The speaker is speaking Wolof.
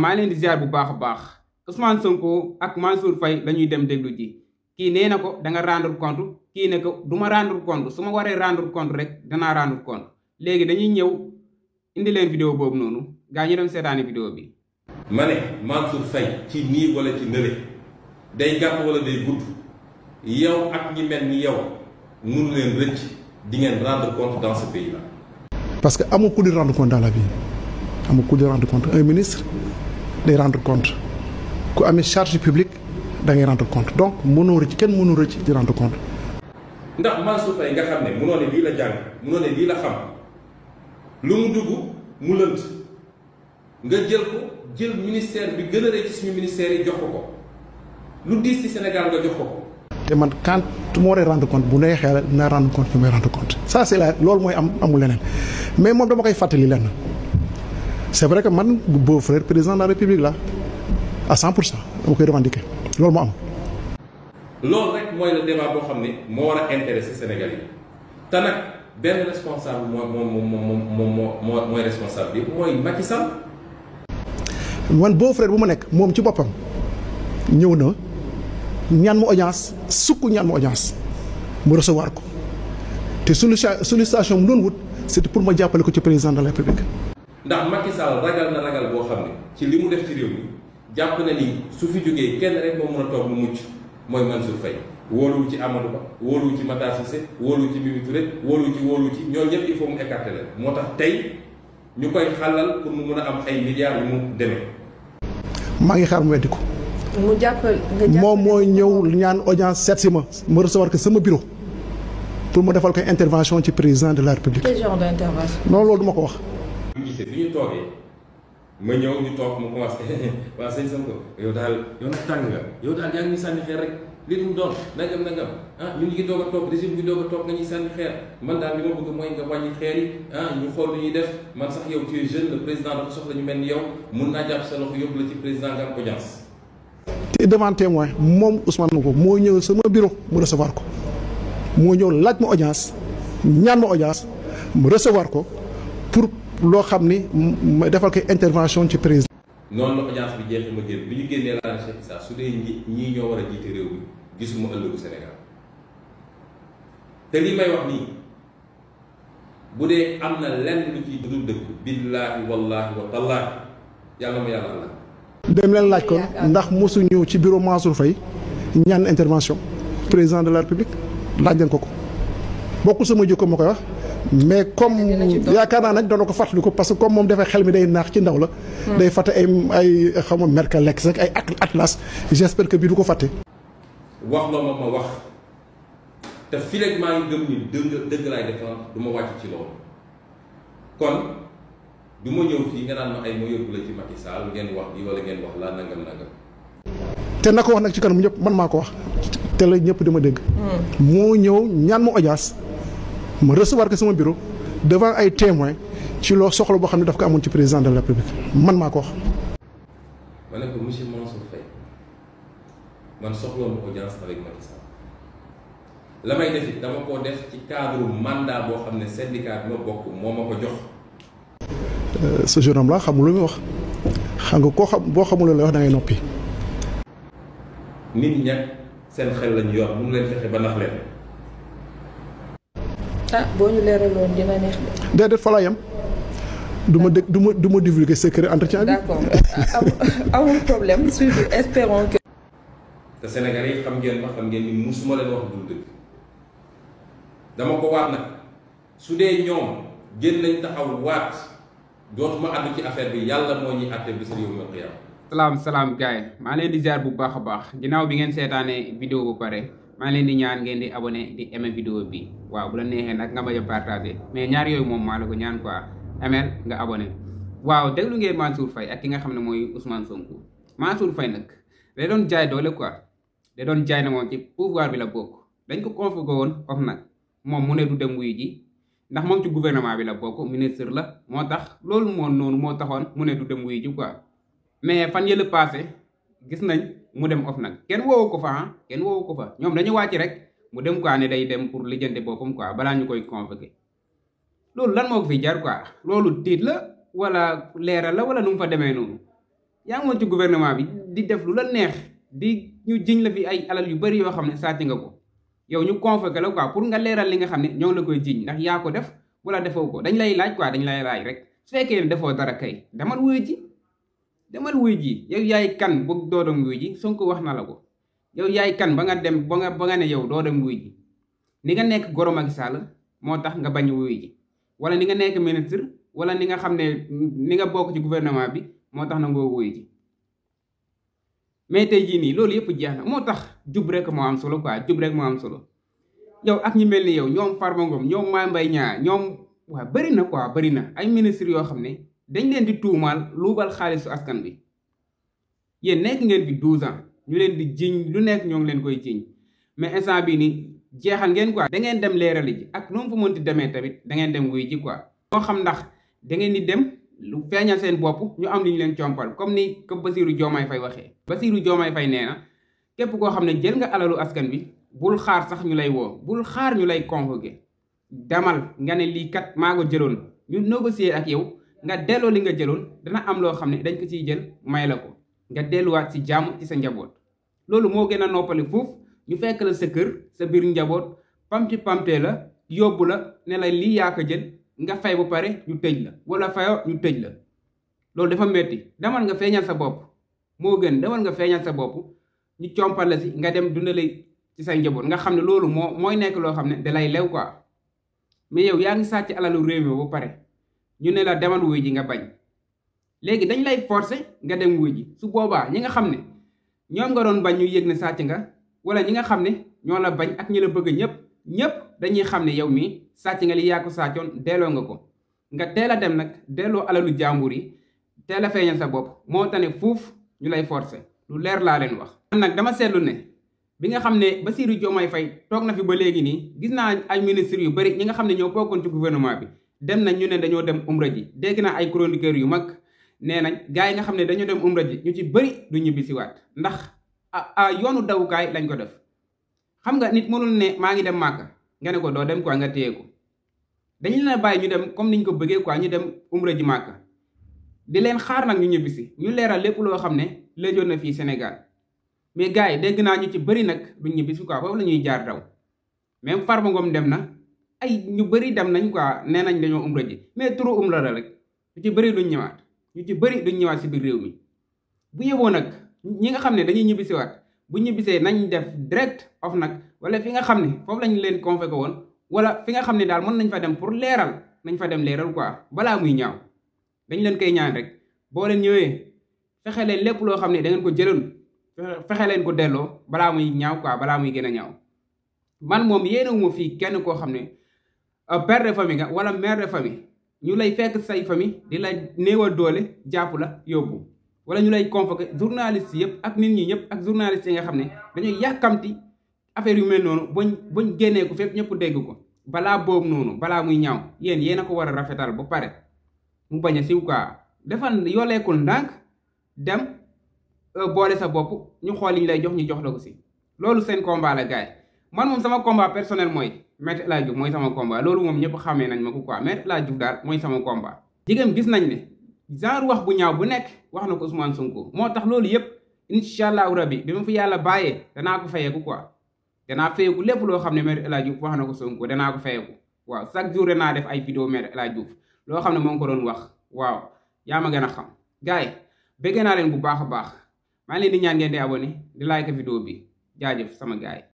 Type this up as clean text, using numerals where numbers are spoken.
maa leen di ziar bu baax a baax Ousmane Sonko ak Mansour Faye lañuy dem déglu ji kii nee na ko da nga rendre compte kii ne ko du ma rendre compte su ma waree rendre compte rek danaa rendre compte léegi dañuy ñëw indi leen vidéo boobu noonu gaa ñu dem seetaani vidéo bi. ma ne Mansour Faye ci nii wala ci nële day gàtt wala day gudd yow ak ñi mel ni yow mënu leen rëcc di ngeen rendre compte dans ce pays là. parce que amul ku di rendre compte dans la vie amul ku di rendre compte un ministre day rendre compte ku amee charge publique da ngay rendre compte donc mënoo rëcc kenn mënu rëcc di rendre compte. ndax Mansour Faye nga xam ne mënoo ne lii la jàng mënoo ne lii la xam lu mu dugg mu lënt nga jël ministère bi gën a rëy ci suñu ministère yi jox ko lu diis ci Sénégal nga jox ko. te man quand moo waree rendre compte bu neexee dinaa rendre compte ñu may rendre compte ça c'est la loolu mooy amul leneen mais moom dama koy fàttali lenn c'est vrai que man beau frère président de la République la à 100% dama koy revendiquer loolu moo am. loolu rek mooy le débat boo xam ne moo war a intéresser Sénégal yi te nag benn responsable mooy responsable bi mooy Macky Sall. man beau frère bu ma nekk moom ci boppam ñëw na ñaan ma audience sukk ñaan ma audience mu recevoir ko te sollicitation mu doon wut c'était pour ma jàppale ko ci président de la République. ndax Macky Sall ragal na ragal boo xam ne ci li mu def ci réew mi jàpp na ni su fi jógee kenn rek moo mën a toog mu mucc mooy Mansour Faye wóoluwu ci Amadou Ba wóoluwu ci Matar Cissé wóoluwu ci Mimi Touré wóoluwu ci ñoo ñëpp il faut mu écarter leen moo tax tey ñu koy xàllal pour mu mën a am ay milliards yu mu demee. maa ngi xaar mu weddi ko. mu jàppal moom mooy ñëw ñaan audience seet si ma recevoir ko sama bureau pour mu defal ko intervention ci président de la République. quel genre d'intervention. non loolu duma ko wax. bu gisee fi ñu toogee ma ñëw ñu toog mu commencé waa sëñ Sonko yow daal yow nag tàng nga yow daal yaa ngi ñuy sànni xeer rek li mu doon nangam ñun ñu ngi doog a toog régime bi doog a toog nga ñuy sànni xeer man daal li ma bëgg mooy nga wàññi xeer yi ñu xool lu ñuy def man sax yow tu es jeune le président dafa soxla ñu mel ni yow mun naa jàpp sa loxo yóbbu la ci président nga am audience. te devant témoin moom Ousmane Sonko moo ñëw sama bureau mu recevoir ko moo ñëw laaj ma audience ñaan ma audience mu recevoir ko pour loo xam ni ma defal ko intervention ci président. noonu la audience bi jeexee ma génn bi ñu génnee la Cheikh Issa su dee ñii ñoo war a jiite réew mi gisuma ëllëgu Sénégal te li may wax nii bu dee am na lenn lu ciy dudul dëgg billaahi wallaahi wa tallaahi yàlla ma yàlla allah. dem leen laaj ko ndax mosu ñëw ci bureau Mansour Faye ñaan intervention président de la République laaj leen ko bokkul sama jikko ma koy wax mais comme yaakaar naa nag doon ko fàttali ko parce que comme moom dafay xel mi day naax ci ndaw la. day fàtte ay xam nga Mercalex rek ay Atlas j'espère que bii du ko fàtte. wax la ma wax te fileeg maa ngi gëm ni dëgg laay défendre du ma wàcc ci loolu kon du ma ñëw fii nga naan ma ay ma yóbbu la ci Macky Sall ngeen wax bi wala ngeen wax laa nangam. te na ko wax nag ci kanam ñëpp man maa ko wax te la ñëpp dama dégg. moo ñëw ñaan ma audience ma recevoir ko sama bureau devant ay témoins ci loo soxla boo xam ne daf ko amoon ci président de la République man maa ko wax. ma ne ko monsieur Mansour Faye man soxla ma audience avec Macky Sall la may def it dama koo def ci cadre mandat boo xam ne syndicat bi ma bokk moo ma ko jox. ce jeune homme là xamul lu muy wax xam nga koo xam boo xamul la wax da ngay noppi. nit ñi nag seen xel lañu yor mënu leen fexe ba nax leen. boo ñu leeraloon dina neex de. déedéet fa laa yem du ma divulguer secret entretien bi. d'accord amul problème suivre espérons que. te Sénégalais yi xam ngeen ni musuma leen wax dul dëgg dama ko waat nag su dee ñoom génn nañ taxaw waat dootuma àddu ci affaire bi yàlla moo ñuy àtte bi sa yow ma xiyaam. salaam gars yi maa leen di ziar bu baax a baax ginnaaw bi ngeen seetaanee vidéo bu pare maa leen di ñaan ngeen di abonné di aimer vidéo bi waaw bu la neexee nag nga bañ a partager mais ñaar yooyu moom maa la ko ñaan quoi aimer nga abonné. waaw déglu ngeen Mansour Faye ak ki nga xam ne mooy Ousmane Sonko Mansour Faye nag da doon jaay doole quoi da doon jaay na moom ci pouvoir bi la bokk dañ ko convoqué woon of nag moom mu ne du dem wuyu ji ndax moom ci gouvernement bi la bokk ministre la moo tax loolu noonu moo taxoon mu ne du dem wuyu ji quoi. mais fan yële passé gis nañ mu dem of nag kenn woowu ko fa ñoom dañu wàcc rek mu dem quoi ne day dem pour lijjante boppam quoi balaa ñu koy convoqué loolu lan moo ko fi jar quoi loolu tiit la wala leeral la wala nu mu fa demee noonu yaa ngi woon ci gouvernement bi di def lu la neex di ñu jiñ la fi ay alal yu bari yoo xam ne sàcc nga ko yow ñu convoqué la quoi pour nga leeral li nga xam ne ñoo la koy jiñ ndax yaa ko def wala defoo ko dañ lay laaj quoi dañ lay laaj rek su fekkee ne defoo dara kay demal wuyu ji yow yaay kan bu doo dem wuyu ji Sonko wax na la ko yow yaay kan ba nga dem ba nga ne yow doo dem wuyu ji ni nga nekk goro Macky Sall moo tax nga bañ wuyu ji wala ni nga nekk ministre wala ni nga xam ne ni nga bokk ci gouvernement bi moo tax na ngoo wuyu ji mais tey jii nii loolu yëpp jeex na moo tax jub rek moo am solo quoi jub rek moo am solo yow ak ñi mel ni yow ñoom Farba Ngom ñoom Mame Mbaye Niang ñoom waa bëri na quoi bëri na ay ministres yoo xam ne dañ leen di tuumaal luubal xaalisu askan bi yéen nekk ngeen fi 12 ans ñu leen di jiñ lu nekk ñoo ngi leen koy jiñ mais instant bii nii jeexal ngeen quoi da ngeen dem leerali ji ak nu mu fa mënti demee tamit da ngeen dem wuy ji quoi moo xam ndax da ngeen di dem lu feeñal seen bopp ñu am li ñu leen compal comme ni ko Bassirou Diomaye Faye waxee Bassirou Diomaye Faye nee na képp koo xam ne jël nga alalu askan bi bul xaar sax ñu lay woo bul xaar ñu lay convoqué demal nga ne lii kat maa ko jëloon ñu négocier ak yow nga delloo li nga jëloon dana am loo xam ne dañ ko ciy jël may la ko nga delluwaat ci jàmm ci sa njaboot loolu moo gën a noppali foofu ñu fekk la sa kër sa biir njaboot pamte la yóbbu la ne la lii yaa ko jël nga fay bu pare ñu tëj la wala fayoo ñu tëj la loolu dafa metti demal nga feeñal sa bopp moo gën demal nga feeñal sa bopp ñu compal la si nga dem dundale ci say njaboot nga xam ne loolu mooy nekk loo xam ne da lay lew quoi mais yow yaa ngi sàcc alalu réew mi ba pare ñu ne la demal wuy ji nga bañ léegi dañ lay forcer nga dem wuy ji su boobaa ñi nga xam ne ñoom nga doon bañ ñu yëg ne sàcc nga wala ñi nga xam ne ñoo la bañ ak ñi la bëgg ñëpp dañuy xam ne yow mii sàcc nga li yaa ko sàccoon delloo nga ko nga teel a dem nag delloo alalu jàmbur yi teel a feeñal sa bopp moo tax ne fuuf ñu lay forcer lu leer laa leen wax. man nag dama seetlu ne bi nga xam ne Bassirou Diomaye Faye toog na fi ba léegi nii gis naa ay ministres yu bari ñi nga xam ne ñoo bokkoon ci gouvernement bi dem nañ ñu ne dañoo dem umra ji dégg naa ay chroniqueurs yu mag nee nañ gars yi nga xam ne dañoo dem umra ji ñu ci bari du ñibbisiwaat ndax yoonu dawukaay lañ ko def xam nga nit mënul ne maa ngi dem Màkka nga ne ko doo dem quoi nga téye ko dañu leen bàyyi ñu dem comme niñ ko bëggee quoi ñu dem umra ji Màkka di leen xaar nag ñu ñibbisi ñu leeral lépp loo xam ne léejoon na fii Sénégal mais gars yi dégg naa ñu ci bëri nag duñ ñibbisi quoi foofu la ñuy jaar daw même Farba Ngom dem na ay ñu bëri dem nañ quoi nee nañ dañoo umra ji mais turu umra la rek ñu ci bëri duñ ñëwaat ñu ci bëri duñ ñëwaat si biir réew mi bu yeboo nag ñi nga xam ne dañuy ñibbisiwaat bu ñibbisee nañ def direct of nag wala fi nga xam ne foofu lañ leen convoqué woon wala fi nga xam ne daal mën nañ fa dem pour leeral nañ fa dem leeral quoi balaa muy ñaaw dañ leen koy ñaan rek boo leen ñëwee fexe leen lépp loo xam ne da ngeen ko jëloon fexe leen ko delloo balaa muy ñaaw quoi balaa muy gën a ñaaw man moom yéenewuma fii kenn koo xam ne père de famille nga wala mère de famille ñu lay fekk say famille di la néewal doole jàpp la yóbbu wala ñu lay convoqué journaliste yëpp ak nit ñi ñëpp ak journaliste yi nga xam ne dañuy yàkkamti affaire yu mel noonu buñ génnee ko fépp ñëpp dégg ko balaa boobu noonu balaa muy ñaaw yéen a ko war a rafetal ba pare mu bañ a siw quoi defal yooleekul ndànk dem boole sa bopp ñu xool liñ lay jox ñu jox la ko si loolu seen combat la gars yi man moom sama combat personnel mooy Maître El Hadji Diouf mooy sama combat loolu moom ñëpp xamee nañ ma ko quoi Maître El Hadji Diouf daal mooy sama combat jigéen gis nañ ne genre wax bu ñaaw bu nekk wax na ko Ousmane Sonko moo tax loolu yëpp incha allahu rabi bi ma fi yàlla bàyyee danaa ko fayeeku quoi danaa fayeeku lépp loo xam ne Maître El Hadji Diouf wax na ko Sonko danaa ko fayeeku waaw chaque jour danaa def ay vidéo Maître El Hadji Diouf loo xam ne moo ngi ko doon wax waaw yaa ma gën a xam gars yi bëgg naa leen bu baax a baax maa ngi leen di ñaan ngeen di abonné di like vidéo bi jaajëf sama gars yi